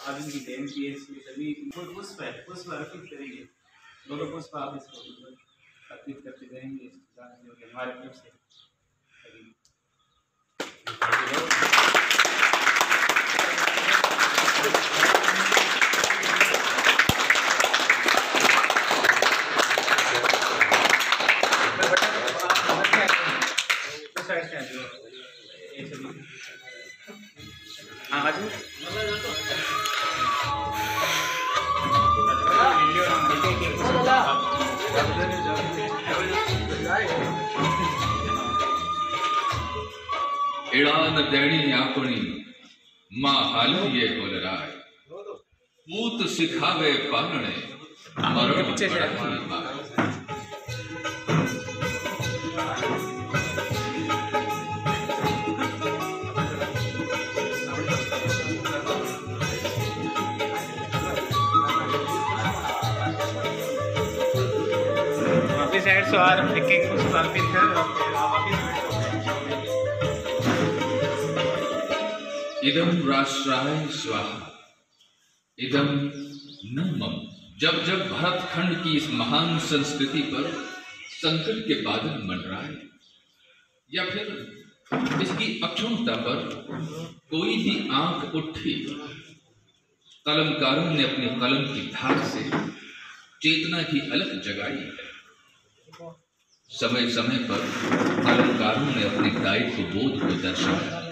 आप इनकी जयंती है इसलिए सभी पुष्प है, पुष्प अर्पित करेंगे। दोनों पुष्प आप इसको अर्पित करते जाएंगे हमारे तरफ से। हाँ आज इड़ान देणी आपणी मां हालिए बोलराय पूत सिखावे पालने मरण पीछे से साइड से और एक पुष्प अर्पित कर इदम राष्ट्राय स्वाहा इदम न मम। जब जब भरतखंड की इस महान संस्कृति पर संकट के बादल मंडराए या फिर इसकी अक्षुण्णता पर कोई भी आंख उठी, कलमकारों ने अपनी कलम की धार से चेतना की अलख जगाई है। समय समय पर कलमकारों ने अपने दायित्व बोध को दर्शाया।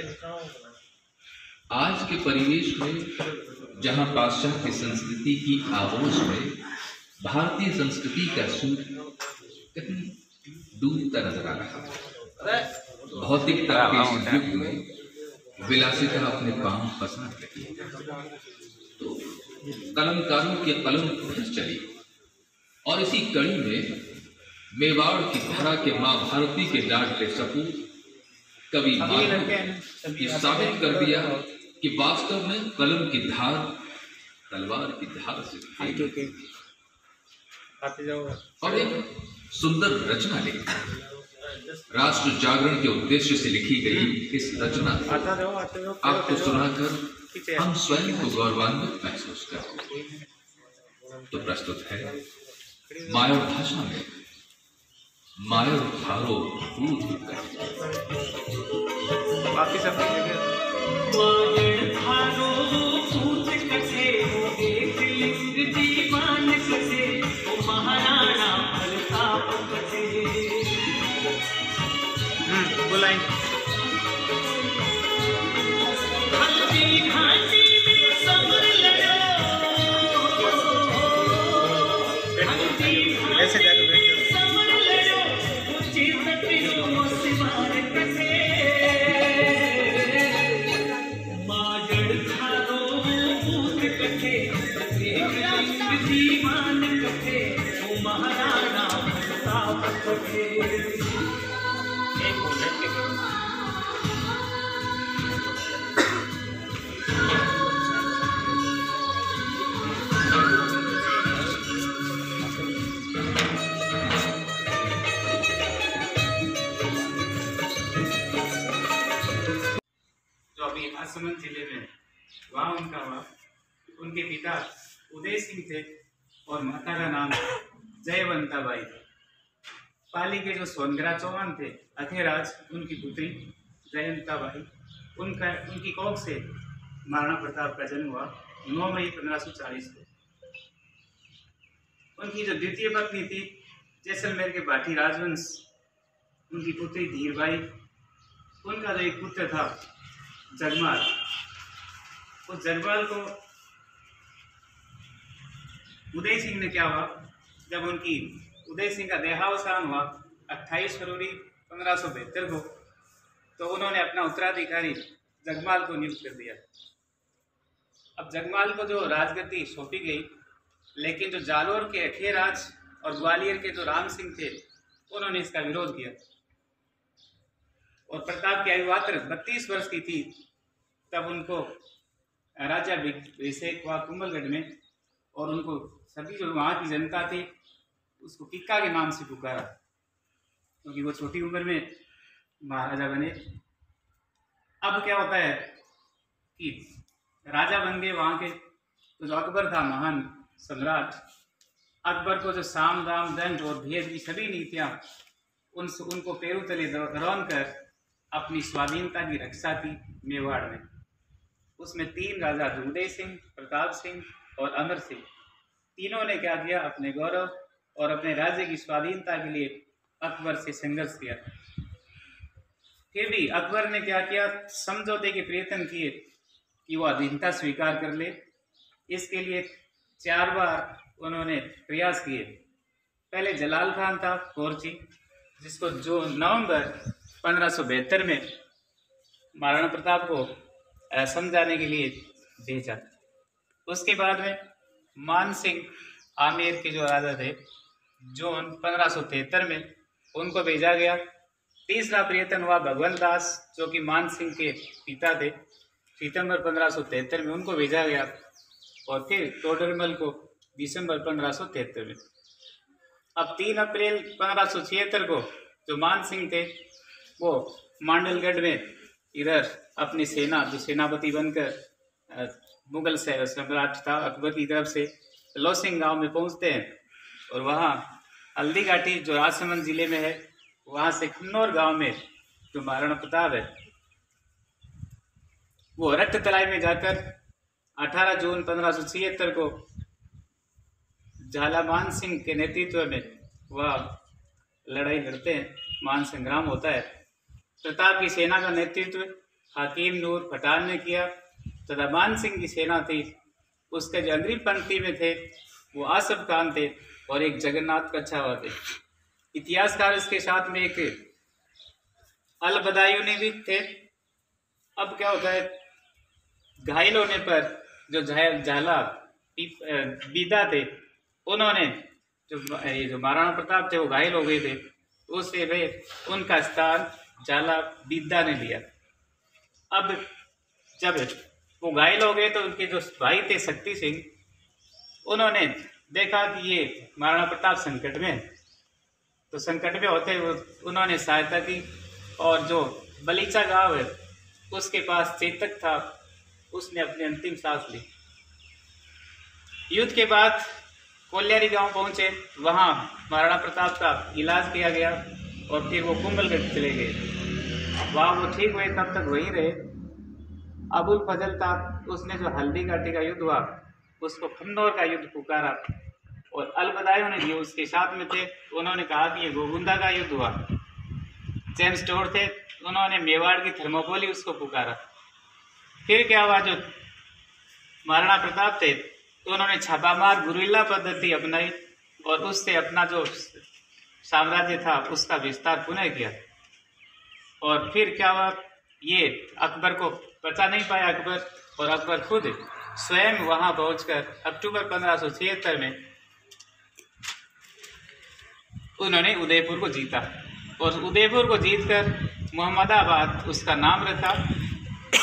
आज के परिवेश में जहां पाश्चात्य संस्कृति की आगोश में भारतीय संस्कृति का सूर कहीं डूबता नजर आ रहा है। भौतिकता के इस युग में विलासिता अपने पांव पसार रही है, तो कलमकारों की कलम फिर चली और इसी कड़ी में मेवाड़ की धरा के मां भारती के डांटे सपूत कवि ये साबित कर दिया कि वास्तव में कलम की धार तलवार की धार से और एक सुंदर रचना लिखी। राष्ट्र जागरण के उद्देश्य से लिखी गई इस रचना आपको सुनाकर हम स्वयं को गौरवान्वित महसूस करते हैं। तो प्रस्तुत है माया भाषा में माया थारो बाकी सब ऐसे जाकर राजसमंद जिले में वहाँ उनके पिता उदय सिंह थे और माता का नाम जयवंता बाई। पाली के जो सोनग्रा चौहान थे अथेराज उनकी पुत्री जयवंता बाई, उनकी कोख से महाराणा प्रताप का जन्म हुआ 9 मई 1540 को। उनकी जो द्वितीय पत्नी थी जैसलमेर के बाठी राजवंश, उनकी पुत्री धीरबाई, उनका जो एक पुत्र था जगमाल, उस जगमाल को उदय सिंह ने क्या हुआ, जब उनकी उदय सिंह का देहावसान हुआ 28 फरवरी 1572 को, तो उन्होंने अपना उत्तराधिकारी जगमाल को नियुक्त कर दिया। अब जगमाल को जो राजगद्दी सौंपी गई, लेकिन जो जालोर के अखेराज और ग्वालियर के जो राम सिंह थे उन्होंने इसका विरोध किया। और प्रताप की आयु मात्र 32 वर्ष की थी तब उनको राजा अभिषेक हुआ कुंभलगढ़ में, और उनको सभी जो वहाँ की जनता थी उसको किक्का के नाम से पुकारा, क्योंकि वो छोटी उम्र में महाराजा बने। अब क्या होता है कि राजा बन गए वहाँ के, तो जो अकबर था महान सम्राट, अकबर को जो साम दाम दंड और भेद की सभी नीतियां उनको पैरों तले दरौन कर अपनी स्वाधीनता की रक्षा की मेवाड़ में। उसमें 3 राजा उदय सिंह, प्रताप सिंह और अमर सिंह, तीनों ने क्या किया, अपने गौरव और अपने राज्य की स्वाधीनता के लिए अकबर से संघर्ष किया। फिर भी अकबर ने क्या किया, समझौते के प्रयत्न किए कि वो अधीनता स्वीकार कर ले। इसके लिए 4 बार उन्होंने प्रयास किए। पहले जलाल खान था कोरची, जिसको जो नवंबर 1572 में महाराणा प्रताप को समझाने के लिए भेजा। उसके बाद में मान सिंह आमेर के जो राजा थे, जून 1573 में उनको भेजा गया। तीसरा प्रयत्न हुआ भगवंत दास, जो कि मान सिंह के पिता थे, सितंबर 1573 में उनको भेजा गया। और फिर टोडरमल को दिसंबर 1573 में। अब 3 अप्रैल 1576 को जो मान सिंह थे वो मांडलगढ़ में इधर अपनी सेना, जो सेनापति बनकर मुगल से सम्राट था अकबर की तरफ से, लोसिंग गांव में पहुंचते हैं। और वहाँ हल्दी घाटी जो राजसमंद जिले में है, वहाँ से खन्नौर गांव में जो महाराणा प्रताप है वो रक्त तलाई में जाकर 18 जून 1576 को झालामान सिंह के नेतृत्व में वह लड़ाई लड़ते हैं, मान संग्राम होता है। प्रताप की सेना का नेतृत्व हकीम नूर पठान ने किया तथा मान सिंह की सेना थी, उसके जो अग्रिम पंक्ति में थे वो आसफ खान थे और एक जगन्नाथ कच्छावा थे। इतिहासकार इसके साथ में एक अल बदायूनी भी थे। अब क्या होता है, घायल होने पर जो झाला बीदा थे, उन्होंने जो महाराणा प्रताप थे वो घायल हो गए थे, उससे वे उनका स्थान झाला बीदा ने लिया। अब जब वो घायल हो गए तो उनके जो भाई थे शक्ति सिंह, उन्होंने देखा कि ये महाराणा प्रताप संकट में, तो संकट में होते हुए उन्होंने सहायता की। और जो बलीचा गांव है उसके पास चेतक था, उसने अपनी अंतिम सांस ली। युद्ध के बाद कोल्यारी गांव पहुंचे, वहां महाराणा प्रताप का इलाज किया गया और फिर वो कुंभलगढ़ चले गए। वहां वो ठीक हुए, तब तक वहीं रहे। अबुल फजल था, उसने जो हल्दी घाटी का युद्ध हुआ उसको खन्नौर का युद्ध पुकारा। और अलबदायूं ने जो उसके साथ में थे, उन्होंने कहा कि ये गोगुंदा का युद्ध हुआ। जेम्स टोर थे, उन्होंने मेवाड़ की थर्मोपोली उसको पुकारा। फिर क्या हुआ, जो महाराणा प्रताप थे तो उन्होंने छापामार गुरिल्ला पद्धति अपनाई और उससे अपना जो साम्राज्य था उसका विस्तार पुनः किया। और फिर क्या हुआ, ये अकबर को बचा नहीं पाया अकबर, और अकबर खुद स्वयं वहां पहुंचकर अक्टूबर 1576 में उन्होंने उदयपुर को जीता। और उदयपुर को जीतकर मोहम्मदाबाद उसका नाम रखा।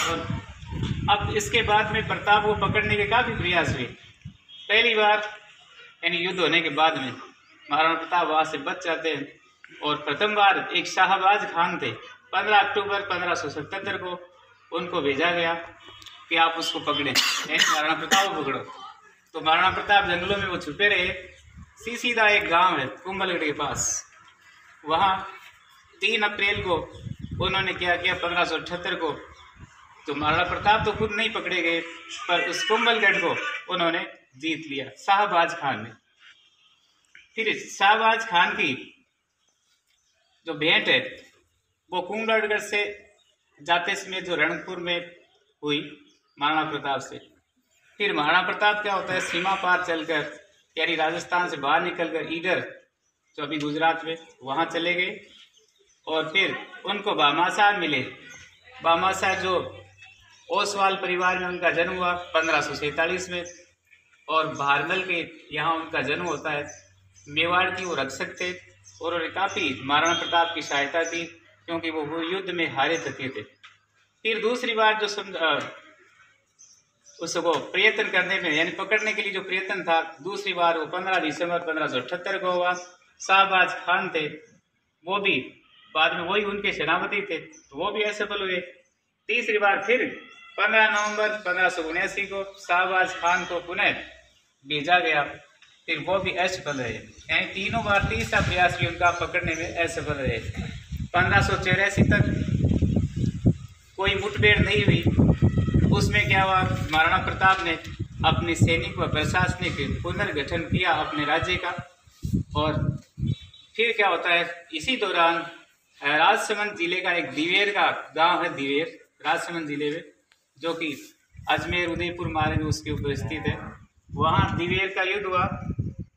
और अब इसके बाद में प्रताप को पकड़ने के काफी प्रयास हुए। पहली बार यानी युद्ध होने के बाद में महाराणा प्रताप वहां से बच जाते हैं। और प्रथम बार एक शाहबाज खान थे, 15 अक्टूबर 1577 को उनको भेजा गया कि आप उसको पकड़ें, महाराणा प्रताप को पकड़ो। तो महाराणा प्रताप जंगलों में वो छुपे रहे। सीधा एक गांव है कुंभलगढ़ के पास, वहाँ 3 अप्रैल को उन्होंने क्या किया, 1578 को, तो महाराणा प्रताप तो खुद नहीं पकड़े गए पर उस कुंभलगढ़ को उन्होंने जीत लिया शाहबाज खान ने। फिर शाहबाज खान की जो भेंट है वो कुंभलगढ़ से जाते समय जो रणकपुर में हुई महाराणा प्रताप से। फिर महाराणा प्रताप क्या होता है, सीमा पार चलकर यानी राजस्थान से बाहर निकलकर इधर जो अभी गुजरात में वहाँ चले गए। और फिर उनको भामाशाह मिले। भामाशाह जो ओसवाल परिवार में उनका जन्म हुआ 1547 में, और भारमल के यहाँ उनका जन्म होता है। मेवाड़ की वो रक्षक थे और उन्होंने काफ़ी महाराणा प्रताप की सहायता की क्योंकि वो युद्ध में हारे थके थे। फिर दूसरी बार जो उसको प्रयत्न करने में यानी पकड़ने के लिए जो प्रयत्न था, दूसरी बार वो 15 दिसंबर 1578 को हुआ। शाहबाज खान थे, वो भी बाद में वही उनके सेनापति थे, तो वो भी असफल हुए। तीसरी बार फिर 15 नवंबर 1579 को शाहबाज खान को पुनः भेजा गया, फिर वो भी असफल रहे, यानी तीनों बार तीसरा प्रयास भी उनका पकड़ने में असफल रहे। 1584 तक कोई मुठभेड़ नहीं हुई। उसमें क्या हुआ, महाराणा प्रताप ने अपने सैनिक व प्रशासनिक पुनर्गठन किया अपने राज्य का। और फिर क्या होता है, इसी दौरान राजसमंद जिले का एक दिवेर का गांव है, दिवेर राजसमंद जिले में, जो कि अजमेर उदयपुर मार्ग में उसके ऊपर स्थित है। वहाँ दिवेर का युद्ध हुआ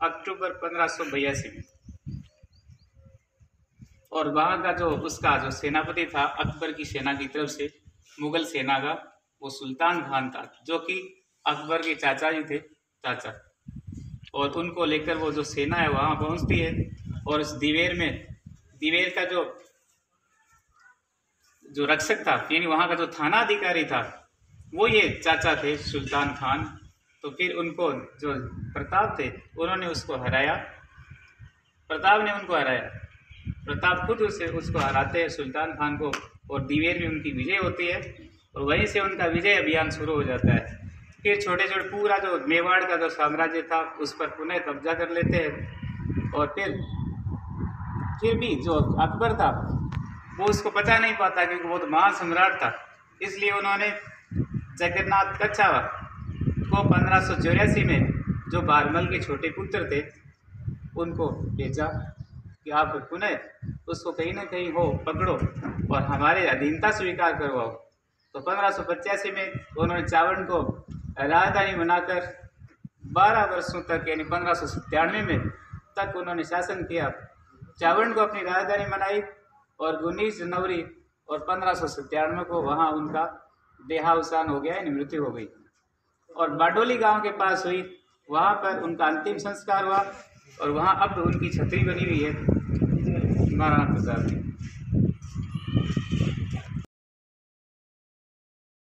अक्टूबर 1582 में। और वहाँ का जो उसका जो सेनापति था अकबर की सेना की तरफ से, मुगल सेना का, वो सुल्तान खान था, जो कि अकबर के चाचा जी थे, चाचा। और उनको लेकर वो जो सेना है वहाँ पहुँचती है। और इस दिवेर में, दिवेर का जो रक्षक था, यानी वहाँ का जो थाना अधिकारी था, वो ये चाचा थे सुल्तान खान। तो फिर उनको जो प्रताप थे उन्होंने उसको हराया, प्रताप ने उनको हराया, प्रताप खुद उसको हराते हैं सुल्तान खान को, और दिवेर में उनकी विजय होती है। और वहीं से उनका विजय अभियान शुरू हो जाता है। फिर छोटे छोटे पूरा जो मेवाड़ का जो साम्राज्य था उस पर पुनः कब्जा कर लेते हैं। और फिर भी जो अकबर था वो उसको पता नहीं पाता, क्योंकि वो तो महासम्राट था। इसलिए उन्होंने जगन्नाथ कच्छावा को 1584 में, जो बारमल के छोटे पुत्र थे, उनको भेजा कि आप पुनः उसको कहीं ना कहीं हो पकड़ो और हमारे अधीनता स्वीकार करवाओ। तो 1585 में उन्होंने चावड़ को राजधानी बनाकर 12 वर्षों तक, यानी 1597 में तक उन्होंने शासन किया। चावड़ को अपनी राजधानी बनाई और 19 जनवरी और 1597 को वहाँ उनका देहावसान हो गया, यानी मृत्यु हो गई। और बाडोली गांव के पास हुई, वहाँ पर उनका अंतिम संस्कार हुआ। और वहाँ अब उनकी छतरी बनी हुई है महाराणा प्रताप की।